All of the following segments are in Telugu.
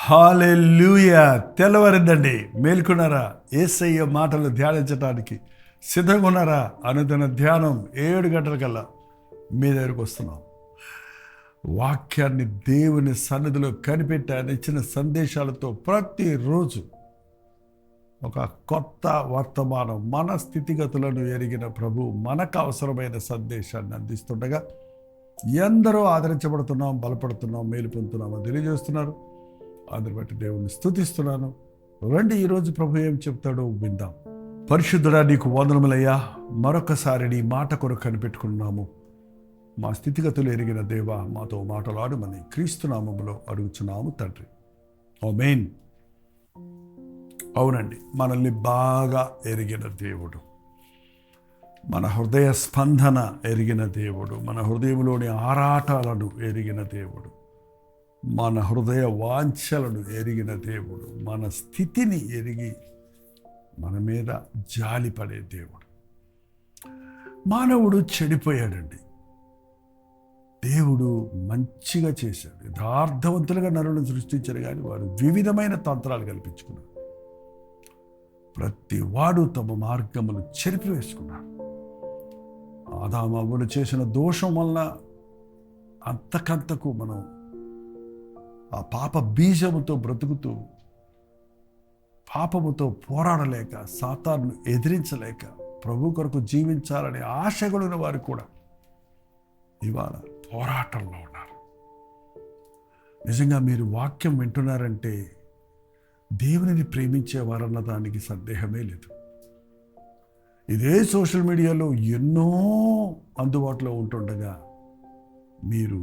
హల్లెలూయా. తెల్లవారిందండి, మేల్కొన్నారా? యేసయ్య మాటలు ధ్యానించడానికి సిద్ధంగా ఉన్నారా? అనుదిన ధ్యానం 7 గంటలకల్లా మీ దగ్గరకు వస్తున్నాం. వాక్యాన్ని దేవుని సన్నిధిలో కనిపెట్టి ఆయన ఇచ్చిన సందేశాలతో ప్రతిరోజు ఒక కొత్త వర్తమానం, మన స్థితిగతులను ఎరిగిన ప్రభు మనకు అవసరమైన సందేశాన్ని అందిస్తుండగా ఎందరో ఆదరించబడుతున్నాం, బలపడుతున్నాం, మేలు పొందుతున్నామని తెలియజేస్తున్నారు. అందరి బట్టి దేవుణ్ణి స్తుతిస్తున్నాను. రండి, ఈరోజు ప్రభు ఏం చెప్తాడో విందాం. పరిశుద్ధుడా, నీకు వందనములయ్యా. మరొకసారి నీ మాట కొరకు కనిపెట్టుకున్నాము. మా స్థితిగతులు ఎరిగిన దేవా, మాతో మాటలాడమని క్రీస్తు నామములో అడుగుచున్నాము తండ్రి. ఆమేన్. అవునండి, మనల్ని బాగా ఎరిగిన దేవుడు, మన హృదయ స్పందన ఎరిగిన దేవుడు, మన హృదయంలోని ఆరాటాలను ఎరిగిన దేవుడు, మన హృదయ వాంఛలను ఎరిగిన దేవుడు, మన స్థితిని ఎరిగి మన మీద జాలిపడే దేవుడు. మానవుడు చెడిపోయాడండి. దేవుడు మంచిగా చేశాడు. యథార్థవంతులుగా నరులను సృష్టించారు, కానీ వారు వివిధమైన తంత్రాలు కల్పించుకున్నారు. ప్రతి వాడు తమ మార్గమును చెరిపివేసుకున్నాడు. ఆదాము అవ్వలు చేసిన దోషం వల్ల అంతకంతకు మనం ఆ పాప బీజముతో బ్రతుకుతూ, పాపముతో పోరాడలేక, సాతాను ఎదిరించలేక, ప్రభు కొరకు జీవించాలనే ఆశ కలిగిన వారు కూడా ఇవాళ పోరాటంలో ఉన్నారు. నిజంగా మీరు వాక్యం వింటున్నారంటే దేవునిని ప్రేమించేవారన్న దానికి సందేహమే లేదు. ఇదే సోషల్ మీడియాలో ఎన్నో అందుబాటులో ఉంటుండగా మీరు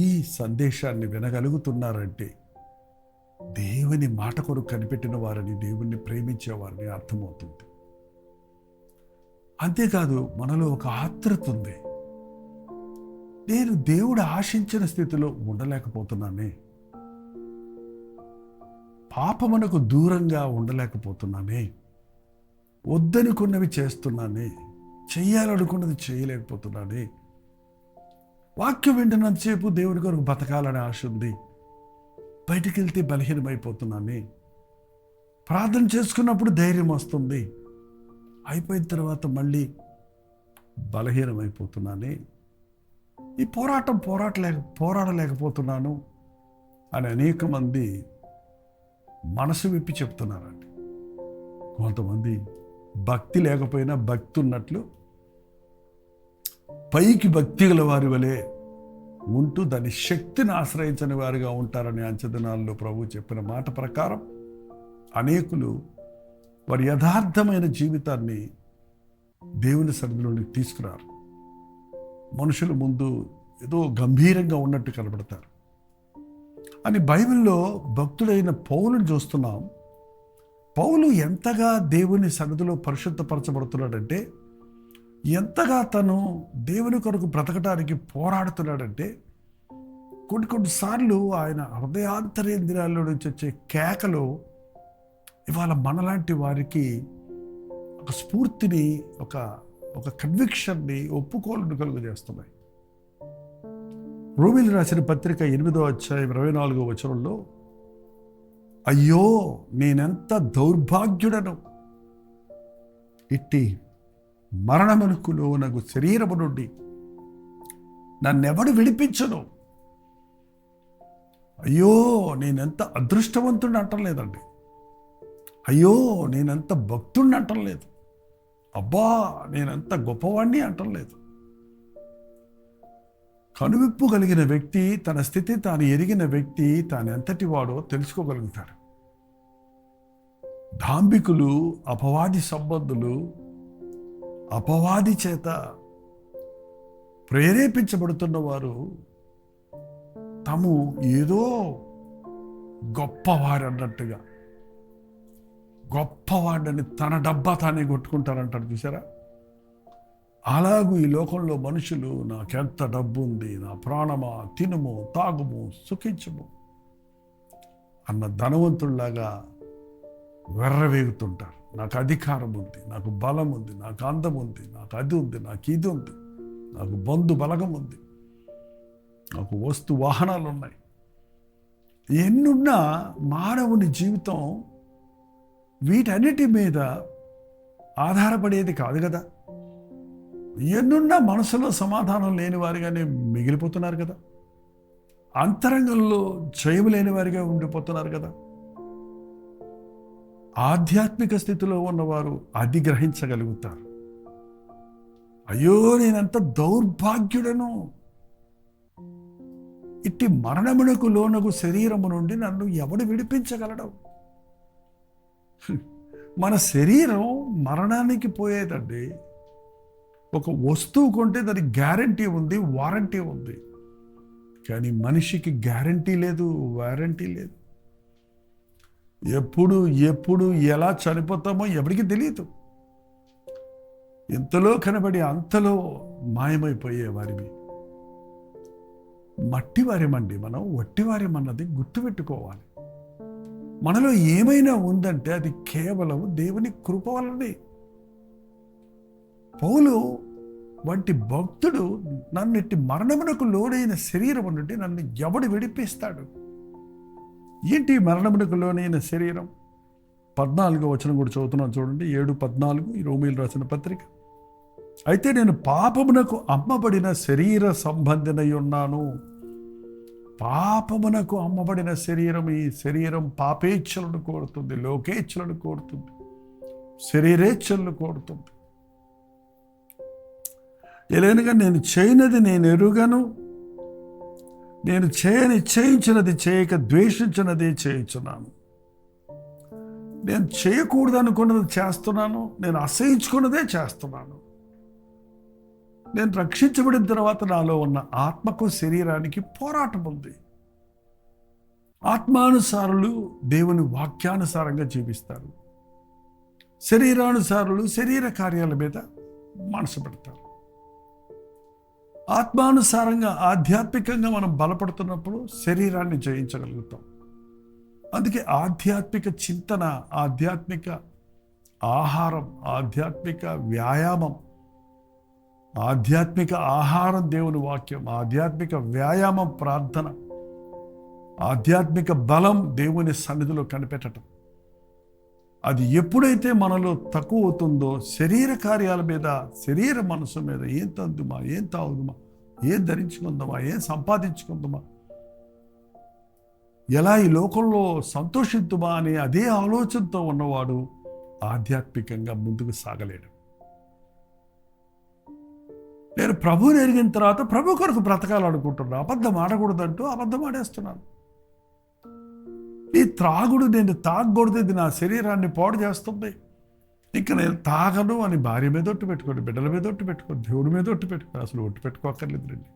ఈ సందేశాన్ని వినగలుగుతున్నారంటే దేవుని మాట కొరకు కనిపెట్టిన వారని, దేవుణ్ణి ప్రేమించేవారని అర్థమవుతుంది. అంతేకాదు, మనలో ఒక ఆత్రుత ఉంది. నేను దేవుడు ఆశించిన స్థితిలో ఉండలేకపోతున్నానే, పాపమునకు దూరంగా ఉండలేకపోతున్నానే, వద్దనుకున్నవి చేస్తున్నానే, చెయ్యాలనుకున్నది చేయలేకపోతున్నానే, వాక్యం వింటున్నంతసేపు దేవుని కొరకు బతకాలనే ఆశ ఉంది, బయటికి వెళ్తే బలహీనమైపోతున్నానే, ప్రార్థన చేసుకున్నప్పుడు ధైర్యం వస్తుంది, అయిపోయిన తర్వాత మళ్ళీ బలహీనమైపోతున్నానే, ఈ పోరాడలేకపోతున్నాను అని అనేక మంది మనసు విప్పి చెప్తున్నారండి. కొంతమంది భక్తి లేకపోయినా భక్తి ఉన్నట్లు పైకి భక్తి గల వారి వలె ఉంటూ దాని శక్తిని ఆశ్రయించని వారిగా ఉంటారని అంచెదినాల్లో ప్రభు చెప్పిన మాట ప్రకారం అనేకులు వారి యథార్థమైన జీవితాన్ని దేవుని సన్నిధిలోకి తీసుకురారు. మనుషుల ముందు ఏదో గంభీరంగా ఉన్నట్టు కనబడతారు అని బైబిల్లో భక్తుడైన పౌలుని చూస్తున్నాం. పౌలు ఎంతగా దేవుని సన్నిధిలో పరిశుద్ధపరచబడుతున్నాడంటే, ఎంతగా తను దేవుని కొరకు బ్రతకటానికి పోరాడుతున్నాడంటే, కొన్నిసార్లు ఆయన హృదయాంతరేంద్రియాల్లో నుంచి వచ్చే కేకలు ఇవాళ మనలాంటి వారికి ఒక స్ఫూర్తిని, ఒక కన్విక్షన్ని, ఒప్పుకోలను కలుగజేస్తున్నాయి. రోమీయులకు రాసిన పత్రిక 8వ అధ్యాయం 24వ వచనంలో, అయ్యో నేనెంత దౌర్భాగ్యుడను, ఇట్టి మరణమునకు లోనగు శరీరము నుండి నన్నెవడు విడిపించును. అయ్యో నేనెంత అదృష్టవంతుడిని అంటలేదండి, అయ్యో నేనెంత భక్తుడిని అంటలేదు, అబ్బా నేనెంత గొప్పవాణ్ణి అంటలేదు. కనువిప్పు కలిగిన వ్యక్తి, తన స్థితి తాను ఎరిగిన వ్యక్తి తాను ఎంతటి వాడో తెలుసుకోగలుగుతాడు. డాంబికులు, అపవాది సంబంధులు, అపవాది చేత ప్రేరేపించబడుతున్న వారు తాము ఏదో గొప్పవారన్నట్టుగా, గొప్పవాడని తన డబ్బా తానే కొట్టుకుంటారంటారు చూసారా. అలాగూ ఈ లోకంలో మనుషులు నాకెంత డబ్బు ఉంది, నా ప్రాణమా, తినుము, తాగుము, సుఖించుము అన్న ధనవంతుల్లాగా వెర్రవేగుతుంటారు. నాకు అధికారం ఉంది, నాకు బలం ఉంది, నాకు అందం ఉంది, నాకు అది ఉంది, నాకు ఇది ఉంది, నాకు బంధు బలగం ఉంది, నాకు వస్తు వాహనాలు ఉన్నాయి, ఎన్నున్నా మానవుని జీవితం వీటన్నిటి మీద ఆధారపడేది కాదు కదా. ఎన్నున్నా మనసులో సమాధానం లేని వారిగానే మిగిలిపోతున్నారు కదా. అంతరంగంలో జయం లేని వారిగా ఉండిపోతున్నారు కదా. ఆధ్యాత్మిక స్థితిలో ఉన్నవారు అది గ్రహించగలుగుతారు. అయ్యో, నేనంత దౌర్భాగ్యుడను, ఇట్టి మరణమునకు లోనగు శరీరము నుండి నన్ను ఎవడు విడిపించగలడు? మన శరీరం మరణానికి పోయేదండి. ఒక వస్తువు కొంటే దానికి గ్యారంటీ ఉంది, వారంటీ ఉంది. కానీ మనిషికి గ్యారంటీ లేదు, వారంటీ లేదు. ఎప్పుడు ఎలా చనిపోతామో ఎవరికి తెలియదు. ఇంతలో కనబడి అంతలో మాయమైపోయే వారివి. మట్టివారిమండి మనం, వట్టివారిమన్నది గుర్తుపెట్టుకోవాలి. మనలో ఏమైనా ఉందంటే అది కేవలం దేవుని కృప వల్లనే. పౌలు వంటి భక్తుడు, నన్ను ఇట్టి మరణమునకు లోనైన శరీరం నుండి నన్ను ఎవడు విడిపిస్తాడు? ఏంటి మరణమునకు లోనైన శరీరం? 14వ వచనం కూడా చదువుతున్నాను చూడండి, 7:14, ఈ రోమీయులు రాసిన పత్రిక. అయితే నేను పాపమునకు అమ్మబడిన శరీర సంబంధినై ఉన్నాను. పాపమునకు అమ్మబడిన శరీరం. ఈ శరీరం పాపేచ్ఛలను కోరుతుంది, లోకేచ్ఛలను కోరుతుంది, శరీరేచ్ఛలను కోరుతుంది. ఎలాగనగా నేను చేయనది నేను ఎరుగను, నేను నిశ్చయించినది చేయక ద్వేషించినది చేయించున్నాను. నేను చేయకూడదు అనుకున్నది చేస్తున్నాను, నేను అసహించుకున్నదే చేస్తున్నాను. నేను రక్షించబడిన తర్వాత నాలో ఉన్న ఆత్మకు శరీరానికి పోరాటం ఉంది. ఆత్మానుసారులు దేవుని వాక్యానుసారంగా జీవిస్తారు. శరీరానుసారులు శరీర కార్యాల మీద మనసు పెడతారు. ఆత్మానుసారంగా ఆధ్యాత్మికంగా మనం బలపడుతున్నప్పుడు శరీరాన్ని జయించగలుగుతాం. అందుకే ఆధ్యాత్మిక చింతన, ఆధ్యాత్మిక ఆహారం, ఆధ్యాత్మిక వ్యాయామం, ఆధ్యాత్మిక ఆహారం దేవుని వాక్యం, ఆధ్యాత్మిక వ్యాయామం ప్రార్థన, ఆధ్యాత్మిక బలం దేవుని సన్నిధిలో కనిపెట్టడం. అది ఎప్పుడైతే మనలో తక్కువ అవుతుందో శరీర కార్యాల మీద, శరీర మనసు మీద, ఏం తందుమా, ఏం తాగుదుమా, ఏం ధరించుకుందామా, ఏం సంపాదించుకుందామా, ఎలా ఈ లోకంలో సంతోషిద్దుమా అనే అదే ఆలోచనతో ఉన్నవాడు ఆధ్యాత్మికంగా ముందుకు సాగలేడు. నేను ప్రభువుని ఎరిగిన తర్వాత ప్రభు కొరకు బ్రతకాలనుకుంటున్నాను, అబద్ధం ఆడకూడదంటూ అబద్ధం ఆడేస్తున్నాను. ఈ త్రాగుడు, నేను తాగకూడదు, ఇది నా శరీరాన్ని పాడు చేస్తుంది, ఇంకా నేను తాగను అని భార్య మీద ఒట్టు పెట్టుకోండి, బిడ్డల మీద ఒట్టు పెట్టుకోండి, దేవుడి మీద ఒట్టు పెట్టుకోండి. అసలు ఒట్టు పెట్టుకోక్కర్లేదు రండి.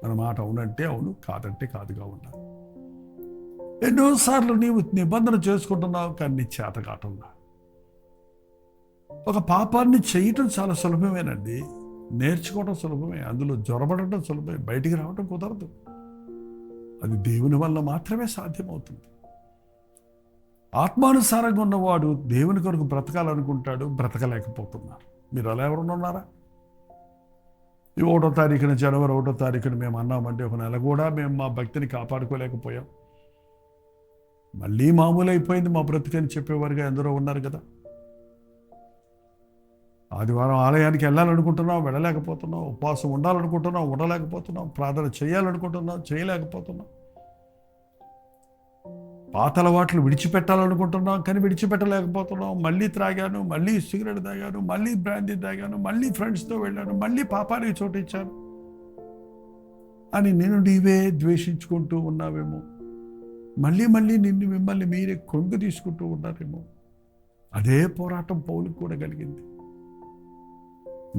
మన మాట అవునంటే అవును, కాదంటే కాదుగా ఉండాలి. ఎన్నోసార్లు నీవు నిబంధన చేసుకుంటున్నావు, కానీ నీ చేత కాకుండా. ఒక పాపాన్ని చేయటం చాలా సులభమేనండి, నేర్చుకోవడం సులభమే, అందులో జ్వరపడటం సులభమే, బయటికి రావడం కుదరదు. అది దేవుని వల్ల మాత్రమే సాధ్యమవుతుంది. ఆత్మానుసారంగా ఉన్నవాడు దేవుని కొరకు బ్రతకాలనుకుంటాడు, బ్రతకలేకపోతున్నారు. మీరు అలా ఎవరన్నా ఉన్నారా? ఈ 1వ తారీఖున, జనవరి 1వ తారీఖున మేము అన్నామంటే ఒక నెల కూడా మేము మా భక్తిని కాపాడుకోలేకపోయాం. మళ్ళీ మామూలు అయిపోయింది మా బ్రతికని చెప్పేవారుగా ఎందరో ఉన్నారు కదా. ఆదివారం ఆలయానికి వెళ్ళాలనుకుంటున్నాం, వెళ్ళలేకపోతున్నాం. ఉపవాసం ఉండాలనుకుంటున్నాం, ఉండలేకపోతున్నాం. ప్రార్థన చేయాలనుకుంటున్నాం, చేయలేకపోతున్నాం. పాత అలవాట్లు విడిచిపెట్టాలనుకుంటున్నాం, కానీ విడిచిపెట్టలేకపోతున్నాం. మళ్ళీ త్రాగాను, మళ్ళీ సిగరెట్ తాగాను, మళ్ళీ బ్రాందీ తాగాను, మళ్ళీ ఫ్రెండ్స్తో వెళ్ళాను, మళ్ళీ పాపానికి చోటు ఇచ్చాను అని నేను నీవే ద్వేషించుకుంటూ ఉన్నావేమో. మళ్ళీ మిమ్మల్ని మీరే కొంగు తీసుకుంటూ ఉన్నారేమో. అదే పోరాటం పౌలుకు కూడా కలిగింది.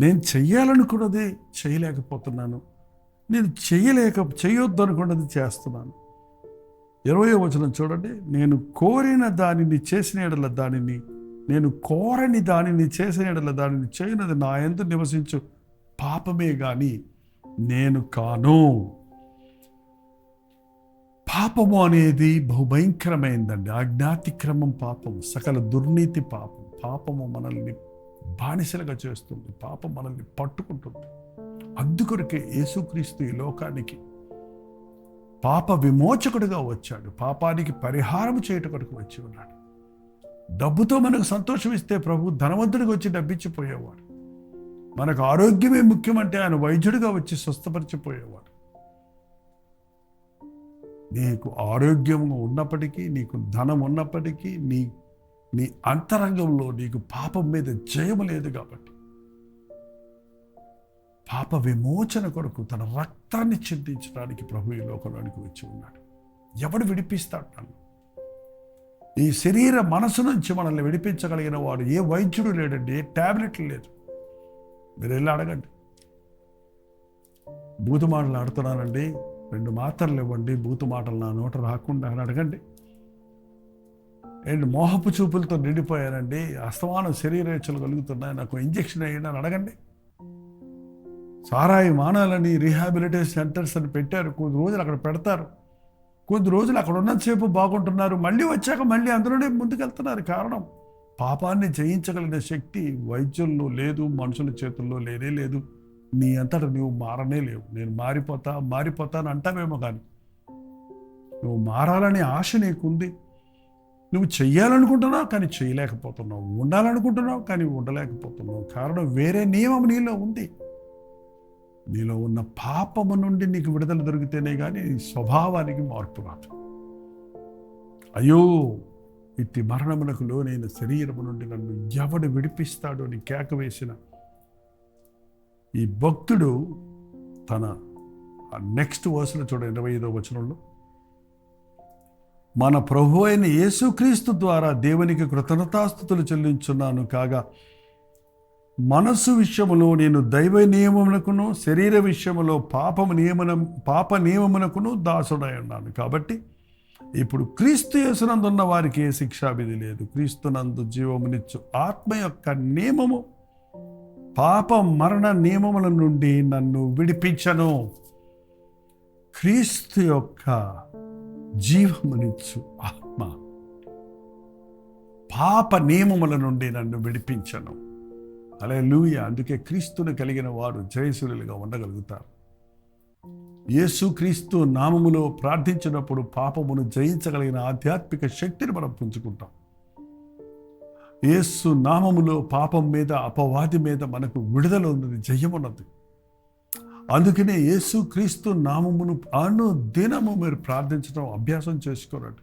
నేను చెయ్యాలనుకున్నది చేయలేకపోతున్నాను, నేను చేయొద్దు అనుకున్నది చేస్తున్నాను. 20వ వచనం చూడండి, నేను కోరిన దానిని చేసిన ఎడల దానిని, నేను కోరని దానిని చేసిన ఎడల దానిని చేయనది నా యందు నివసించు పాపమే గాని నేను కాను. పాపము అనేది బహుభయంకరమైందండి. ఆజ్ఞాతిక్రమం పాపం, సకల దుర్నీతి పాపం. పాపము మనల్ని బానిసలుగా చేస్తుంది, పాపం మనల్ని పట్టుకుంటుంది. అందుకొరకే యేసుక్రీస్తు ఈ లోకానికి పాప విమోచకుడిగా వచ్చాడు. పాపానికి పరిహారం చేయటకు వచ్చి ఉన్నాడు. డబ్బుతో మనకు సంతోషం ఇస్తే ప్రభు ధనవంతుడికి వచ్చి డబ్బిచ్చిపోయేవాడు. మనకు ఆరోగ్యమే ముఖ్యమంటే ఆయన వైద్యుడిగా వచ్చి స్వస్థపరిచిపోయేవాడు. నీకు ఆరోగ్యం ఉన్నప్పటికీ, నీకు ధనం ఉన్నప్పటికీ, నీ అంతరంగంలో నీకు పాపం మీద జయం లేదు కాబట్టి పాప విమోచన కొరకు తన రక్తాన్ని చిందించడానికి ప్రభు ఈ లోకంలోనికి వచ్చి ఉన్నాడు. ఎవడు విడిపిస్తాడు నన్ను? ఈ శరీర మనసు నుంచి మనల్ని విడిపించగలిగిన వాడు ఏ వైద్యుడు లేడండి, ఏ ట్యాబ్లెట్లు లేదు. మీరు వెళ్ళి అడగండి. బూతు మాటలు ఆడుతున్నానండి, 2 మాత్రలు ఇవ్వండి, బూతు మాటలు నా నోట రాకుండా అని అడగండి. ఏంటి మోహపు చూపులతో నిండిపోయానండి, అస్తమానం శరీరేచ్ఛలు కలుగుతున్నాయి, నాకు ఇంజెక్షన్ అయ్యింది అని అడగండి. సారాయి మానాలని రీహాబిలిటేషన్ సెంటర్స్ అని పెట్టారు. కొద్ది రోజులు అక్కడ పెడతారు, కొద్ది రోజులు అక్కడ ఉన్నంతసేపు బాగుంటున్నారు, మళ్ళీ వచ్చాక మళ్ళీ అందులోనే ముందుకెళ్తున్నారు. కారణం, పాపాన్ని జయించగలిగిన శక్తి వైద్యుల్లో లేదు, మనుషుల చేతుల్లో లేనే లేదు. నీ అంతటా నువ్వు మారనే లేవు. నేను మారిపోతాను అంటావేమో, కానీ నువ్వు మారాలనే ఆశ నీకుంది. నువ్వు చెయ్యాలనుకుంటున్నావు కానీ చేయలేకపోతున్నావు, ఉండాలనుకుంటున్నావు కానీ ఉండలేకపోతున్నావు. కారణం, వేరే నియమం నీలో ఉంది. నీలో ఉన్న పాపము నుండి నీకు విడుదల దొరికితేనే కానీ స్వభావానికి మార్పు రాదు. అయ్యో, ఇట్టి మరణమునకు లోనైన శరీరము నుండి నన్ను ఎవడు విడిపిస్తాడు అని కేక వేసిన ఈ భక్తుడు తన నెక్స్ట్ వర్స్లో చూడండి, 25వ వచనంలో, మన ప్రభు అయిన యేసుక్రీస్తు ద్వారా దేవునికి కృతజ్ఞతాస్తుతులు చెల్లించున్నాను కాగా, మనస్సు విషయములో నేను దైవ నియమమునకును శరీర విషయములో పాప నియమమునకును దాసుడై ఉన్నాను. కాబట్టి ఇప్పుడు క్రీస్తు యేసునందున్న వారికి ఏ శిక్షావిధి లేదు. క్రీస్తునందు జీవమునిచ్చు ఆత్మ యొక్క నియమము పాప మరణ నియమముల నుండి నన్ను విడిపించను. క్రీస్తు యొక్క జీవమునిచ్చు ఆత్మ పాప నియమముల నుండి నన్ను విడిపించను. హల్లెలూయా. అందుకే క్రీస్తును కలిగిన వారు జయశూరులుగా ఉండగలుగుతారు. యేసు క్రీస్తు నామములో ప్రార్థించినప్పుడు పాపమును జయించగలిగిన ఆధ్యాత్మిక శక్తిని మనం పుంజుకుంటాం. యేసు నామములో పాపం మీద, అపవాది మీద మనకు విడుదల ఉన్నది, జయమున్నది. అందుకనే యేసు క్రీస్తు నామమును అనుదినము మీరు ప్రార్థించడం అభ్యాసం చేసుకోరండి.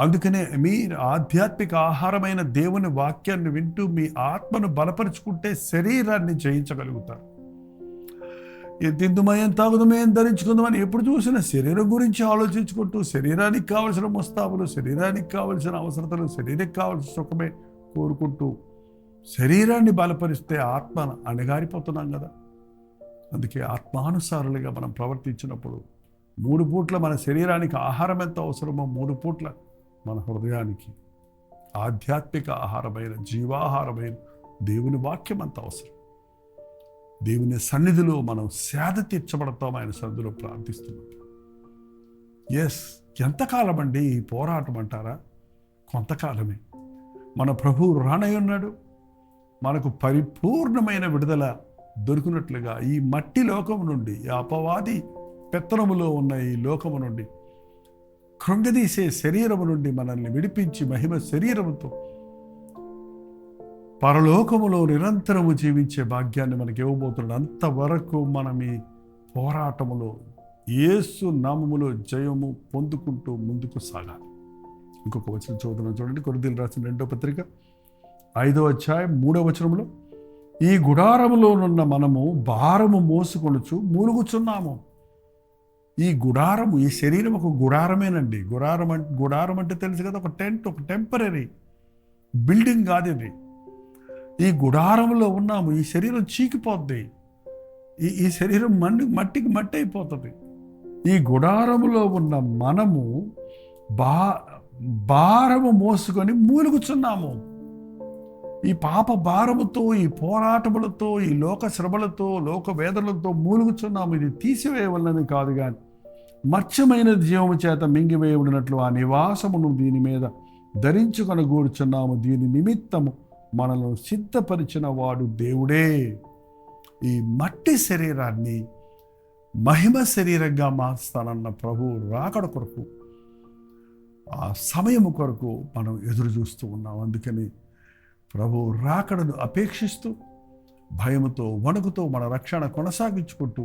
అందుకనే మీ ఆధ్యాత్మిక ఆహారమైన దేవుని వాక్యాన్ని వింటూ మీ ఆత్మను బలపరుచుకుంటే శరీరాన్ని జయించగలుగుతారు. తిందుమయం తాగుదమయం ధరించుకుందామని ఎప్పుడు చూసినా శరీరం గురించి ఆలోచించుకుంటూ, శరీరానికి కావలసిన ముస్తాబులు, శరీరానికి కావలసిన అవసరతలు, శరీరానికి కావలసిన సుఖమే కోరుకుంటూ శరీరాన్ని బలపరిస్తే ఆత్మ అణగారిపోతున్నాం కదా. అందుకే ఆత్మానుసారులుగా మనం ప్రవర్తించినప్పుడు 3 పూట్ల మన శరీరానికి ఆహారం ఎంత అవసరమో 3 పూట్ల మన హృదయానికి ఆధ్యాత్మిక ఆహారమైన, జీవాహారమైన దేవుని వాక్యం అంత అవసరం. దేవుని సన్నిధిలో మనం సేద తీర్చబడతాం. ఆయన సన్నిధిలో ప్రార్థిస్తున్నాం. ఎంతకాలం అండి ఈ పోరాటం అంటారా? కొంతకాలమే. మన ప్రభువు రానై ఉన్నాడు. మనకు పరిపూర్ణమైన విడుదల దొరికినట్లుగా ఈ మట్టి లోకం నుండి, ఈ అపవాది పెత్తనములో ఉన్న ఈ లోకము నుండి, కృంగదీసే శరీరము నుండి మనల్ని విడిపించి మహిమ శరీరముతో పరలోకములో నిరంతరము జీవించే భాగ్యాన్ని మనకి ఇవ్వబోతున్నాడు. అంతవరకు మనం ఈ పోరాటములో యేసు నామములో జయము పొందుకుంటూ ముందుకు సాగాలి. ఇంకొక వచనం చూడండి, కొరింథీయులకు రాసిన 2వ పత్రిక 5వ అధ్యాయం 3వ వచనంలో, ఈ గుడారములోనున్న మనము భారము మోసుకొనుచు మూలుగుచున్నాము. ఈ గుడారము, ఈ శరీరం ఒక గుడారమేనండి. గుడారం అంటే తెలుసు కదా, ఒక టెంట్, ఒక టెంపరీ బిల్డింగ్ కాదు ఇది. ఈ గుడారంలో ఉన్నాము. ఈ శరీరం చీకిపోద్ది, ఈ శరీరం మట్టికి మట్టి అయిపోతుంది. ఈ గుడారములో ఉన్న మనము భారము మోసుకొని మూలుగుచున్నాము. ఈ పాప భారముతో, ఈ పోరాటములతో, ఈ లోక శ్రమలతో, లోక వేదనలతో మూలుగుచున్నాము. ఇది తీసివేయవలనని కాదు, కానీ మత్స్యమైన జీవము చేత మింగివేయబడినట్లు ఆ నివాసమును దీని మీద ధరించుకొనగూర్చున్నాము. దీని నిమిత్తము మనల్ని సిద్ధపరిచిన వాడు దేవుడే. ఈ మట్టి శరీరాన్ని మహిమ శరీరంగా మారుస్తానన్న ప్రభువు రాకడ కొరకు, ఆ సమయము కొరకు మనం ఎదురు చూస్తూ ఉన్నాం. అందుకని ప్రభువు రాకడను అపేక్షిస్తూ భయముతో వణుకుతో మన రక్షణ కొనసాగించుకుంటూ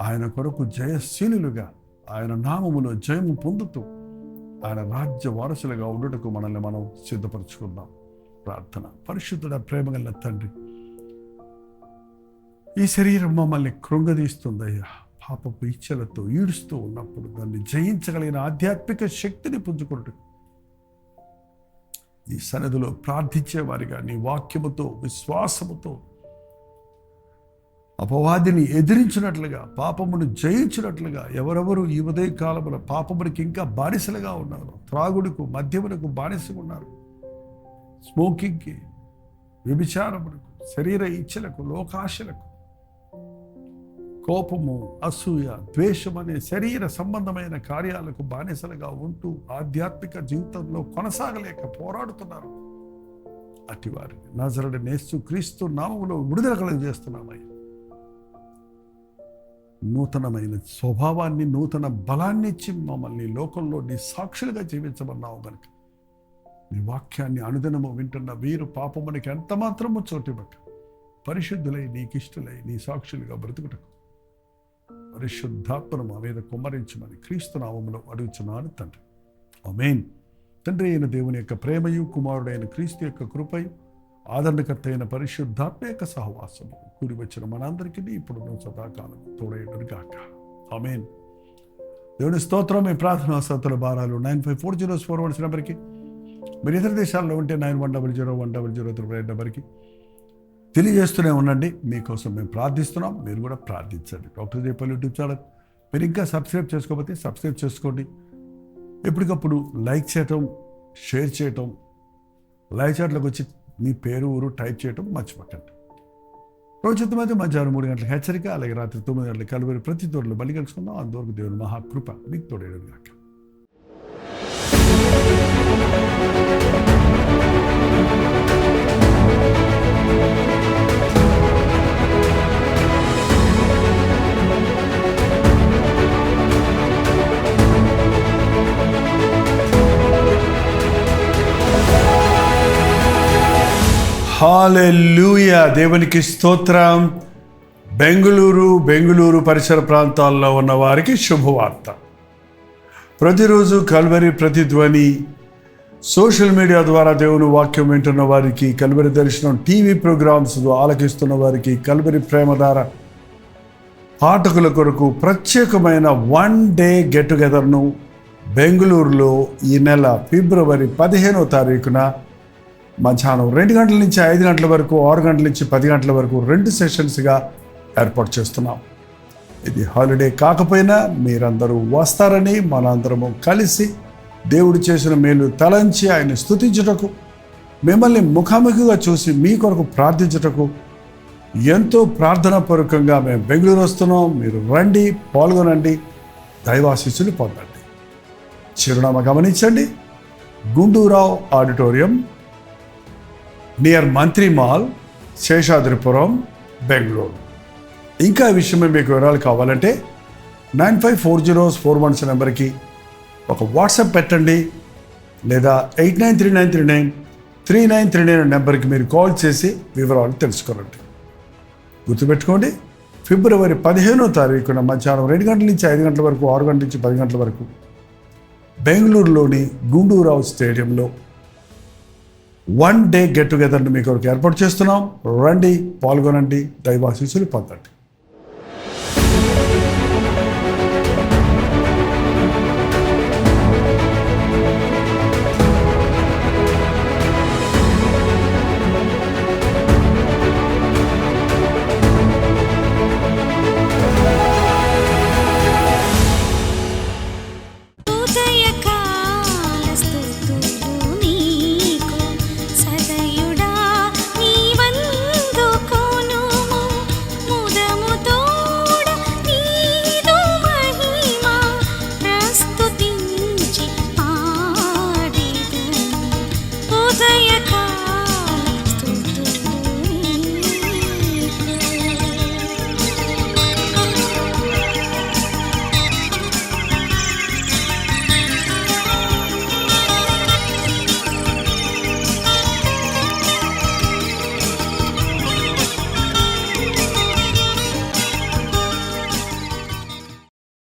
ఆయన కొరకు జయశీలులుగా ఆయన నామములో జయము పొందుతూ ఆయన రాజ్య వారసులుగా ఉండుటకు మనల్ని మనం సిద్ధపరచుకుందాం. ప్రార్థన. పరిశుద్ధుడ, ప్రేమగల తండ్రి, ఈ శరీరం మమ్మల్ని కృంగదీస్తుందయ్యా. పాపపు ఇచ్చలతో ఈడుస్తూ ఉన్నప్పుడు దాన్ని జయించగలిగిన ఆధ్యాత్మిక శక్తిని పుంజుకుంటూ ఈ సన్నిధిలో ప్రార్థించే వారిగా నీ వాక్యముతో విశ్వాసముతో అపవాదిని ఎదిరించినట్లుగా, పాపమును జయించినట్లుగా ఎవరెవరు ఈ ఉదయ కాలములో పాపమునికి ఇంకా బానిసలుగా ఉన్నారు, త్రాగుడుకు మద్యమునకు బానిసగా ఉన్నారు, స్మోకింగ్కి, వ్యభిచారములకు, శరీర ఇచ్చలకు, లోకాశలకు, కోపము, అసూయ, ద్వేషం అనే శరీర సంబంధమైన కార్యాలకు బానిసలుగా ఉంటూ ఆధ్యాత్మిక జీవితంలో కొనసాగలేక పోరాడుతున్నారు. అట్టి వారిని నజరుడైన యేసుక్రీస్తు నామములో విడుదల కలుగజేస్తున్నామయ్యా. నూతనమైన స్వభావాన్ని, నూతన బలాన్ని ఇచ్చి మమ్మల్ని లోకంలో నీ సాక్షులుగా జీవించమన్నావు కనుక నీ వాక్యాన్ని అనుదినము వింటున్న వీరు పాపమునికి ఎంత మాత్రము చోటివ్వక పరిశుద్ధులై, నీకిష్టులై, నీ సాక్షులుగా బ్రతుకుటకు పరిశుద్ధాత్మను మా మీద కుమ్మరించమని క్రీస్తు నామములో అడుగుచున్నాను తండ్రి. ఆమేన్. తండ్రి అయిన దేవుని యొక్క ప్రేమయు, కుమారుడైన క్రీస్తు యొక్క కృపయు, ఆదరణకర్త అయిన పరిశుద్ధాత్మ యొక్క సహవాసము కూడి వచ్చిన మనందరికీ ఇప్పుడు సదాకాలం తోడైనను గాక. ఆమేన్. దేవుని స్తోత్రం. మీ ప్రార్థన అవసరతల భారాలు 954041 నెంబర్కి, మీరు ఇతర దేశాల్లో ఉంటే 91001003 నెంబర్కి తెలియజేస్తూనే ఉండండి. మీకోసం మేము ప్రార్థిస్తున్నాం, మీరు కూడా ప్రార్థించండి. డాక్టర్ జయపాల్ యూట్యూబ్ ఛానల్ మీరు ఇంకా సబ్స్క్రైబ్ చేసుకోకపోతే సబ్స్క్రైబ్ చేసుకోండి. ఎప్పటికప్పుడు లైక్ చేయటం, షేర్ చేయటం, లైవ్ చాట్లోకి వచ్చి మీ పేరు, ఊరు టైప్ చేయటం మర్చిపోకండి. రోజు మధ్య మధ్యాహ్నం 3 గంటలకు హెచ్చరిక, అలాగే రాత్రి 9 గంటలకు కలువరి ప్రతి తోటలో మళ్ళీ కలుసుకుందాం. అంతవరకు దేవుని మహాకృప మీకు తోడేయడం గాక. హల్లెలూయా. దేవునికి స్తోత్రం. బెంగుళూరు పరిసర ప్రాంతాల్లో ఉన్న వారికి శుభవార్త. ప్రతిరోజు కల్వరి ప్రతిధ్వని సోషల్ మీడియా ద్వారా దేవుని వాక్యం వింటున్న వారికి, కల్వరి దర్శనం టీవీ ప్రోగ్రామ్స్ ఆలకిస్తున్న వారికి, కల్వరి ప్రేమధార పాఠకుల కొరకు ప్రత్యేకమైన 1 డే గెట్ టుగెదర్ను బెంగళూరులో ఈ నెల ఫిబ్రవరి 15వ తారీఖున మధ్యాహ్నం 2 గంటల నుంచి 5 గంటల వరకు, 6 గంటల నుంచి 10 గంటల వరకు 2 సెషన్స్గా ఏర్పాటు చేస్తున్నాం. ఇది హాలిడే కాకపోయినా మీరందరూ వస్తారని, మనందరము కలిసి దేవుడు చేసిన మేలు తలంచి ఆయన స్తుతించుటకు, మిమ్మల్ని ముఖాముఖిగా చూసి మీ కొరకు ప్రార్థించుటకు ఎంతో ప్రార్థనాపూర్వకంగా మేము బెంగళూరు వస్తున్నాం. మీరు రండి, పాల్గొనండి, దైవాశీస్సులు పొందండి. చిరునామా గమనించండి. గుండూరావు ఆడిటోరియం, నియర్ మంత్రి మాల్, శేషాద్రిపురం, బెంగళూరు. ఇంకా ఈ విషయమే మీకు వివరాలు కావాలంటే 954041 నెంబర్కి ఒక వాట్సాప్ పెట్టండి, లేదా 8939393939 నెంబర్కి మీరు కాల్ చేసి వివరాలు తెలుసుకోరండి. గుర్తుపెట్టుకోండి, ఫిబ్రవరి 15వ తారీఖున మధ్యాహ్నం 2 గంటల నుంచి 5 గంటల వరకు, 6 గంటల నుంచి 10 గంటల వరకు బెంగళూరులోని గుండూరావు స్టేడియంలో 1 డే గెట్ టుగెదర్ని మీ కొరకు ఏర్పాటు చేస్తున్నాం. రండి, పాల్గొనండి, దైవాశీస్సులు పొందండి.